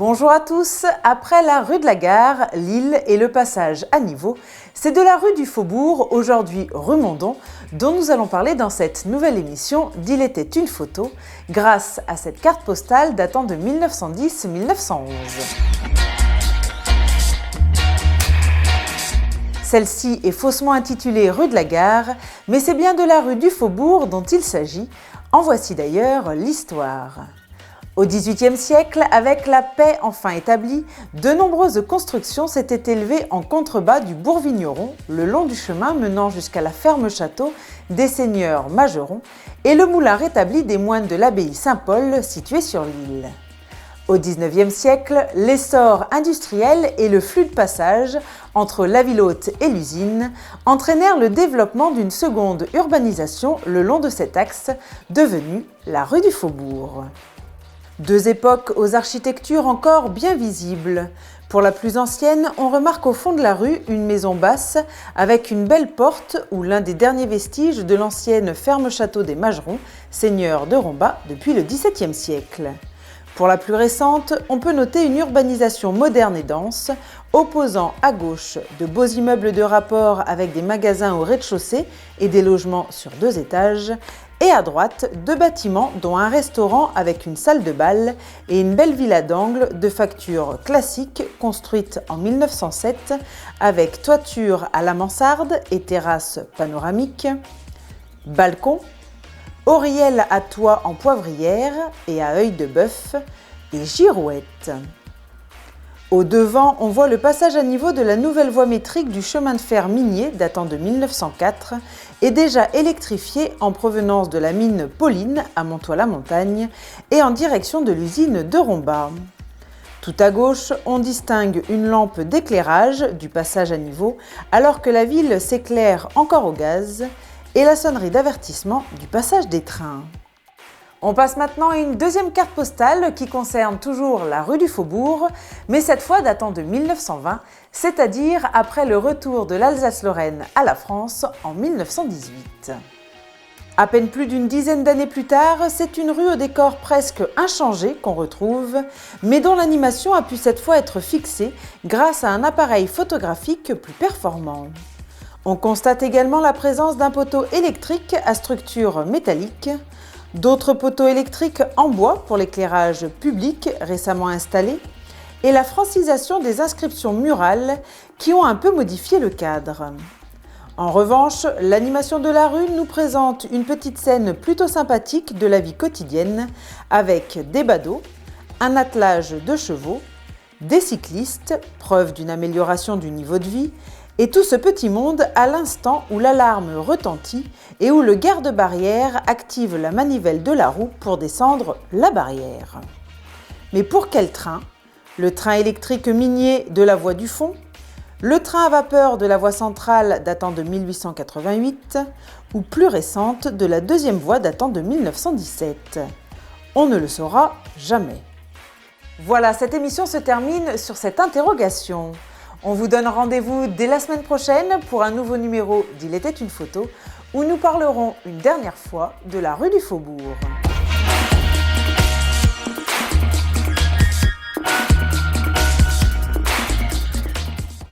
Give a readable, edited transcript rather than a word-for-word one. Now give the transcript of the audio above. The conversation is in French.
Bonjour à tous. Après la rue de la Gare, l'île et le passage à niveau, c'est de la rue du Faubourg, aujourd'hui rue Mondon, dont nous allons parler dans cette nouvelle émission d'Il était une photo, grâce à cette carte postale datant de 1910-1911. Celle-ci est faussement intitulée rue de la Gare, mais c'est bien de la rue du Faubourg dont il s'agit. En voici d'ailleurs l'histoire. Au XVIIIe siècle, avec la paix enfin établie, de nombreuses constructions s'étaient élevées en contrebas du Bourg-Vigneron, le long du chemin menant jusqu'à la ferme-château des seigneurs Mageron et le moulin rétabli des moines de l'abbaye Saint-Paul située sur l'île. Au XIXe siècle, l'essor industriel et le flux de passage entre la ville haute et l'usine entraînèrent le développement d'une seconde urbanisation le long de cet axe, devenue la rue du Faubourg. Deux époques aux architectures encore bien visibles. Pour la plus ancienne, on remarque au fond de la rue une maison basse avec une belle porte ou l'un des derniers vestiges de l'ancienne ferme-château des Magerons, seigneurs de Rombat depuis le XVIIe siècle. Pour la plus récente, on peut noter une urbanisation moderne et dense, opposant à gauche de beaux immeubles de rapport avec des magasins au rez-de-chaussée et des logements sur 2 étages, et à droite, 2 bâtiments dont un restaurant avec une salle de bal et une belle villa d'angle de facture classique construite en 1907 avec toiture à la mansarde et terrasse panoramique, balcon, oriel à toit en poivrière et à œil de bœuf et girouette. Au devant, on voit le passage à niveau de la nouvelle voie métrique du chemin de fer minier datant de 1904 et déjà électrifié en provenance de la mine Pauline à Montois-la-Montagne et en direction de l'usine de Rombat. Tout à gauche, on distingue une lampe d'éclairage du passage à niveau alors que la ville s'éclaire encore au gaz et la sonnerie d'avertissement du passage des trains. On passe maintenant à une deuxième carte postale qui concerne toujours la rue du Faubourg, mais cette fois datant de 1920, c'est-à-dire après le retour de l'Alsace-Lorraine à la France en 1918. À peine plus d'une dizaine d'années plus tard, c'est une rue au décor presque inchangé qu'on retrouve, mais dont l'animation a pu cette fois être fixée grâce à un appareil photographique plus performant. On constate également la présence d'un poteau électrique à structure métallique, d'autres poteaux électriques en bois pour l'éclairage public récemment installé, et la francisation des inscriptions murales qui ont un peu modifié le cadre. En revanche, l'animation de la rue nous présente une petite scène plutôt sympathique de la vie quotidienne avec des badauds, un attelage de chevaux, des cyclistes, preuve d'une amélioration du niveau de vie, et tout ce petit monde à l'instant où l'alarme retentit et où le garde-barrière active la manivelle de la roue pour descendre la barrière. Mais pour quel train ? Le train électrique minier de la voie du fond ? Le train à vapeur de la voie centrale datant de 1888 ou plus récente de la deuxième voie datant de 1917 ? On ne le saura jamais. Voilà, cette émission se termine sur cette interrogation. On vous donne rendez-vous dès la semaine prochaine pour un nouveau numéro d'Il était une photo où nous parlerons une dernière fois de la rue du Faubourg.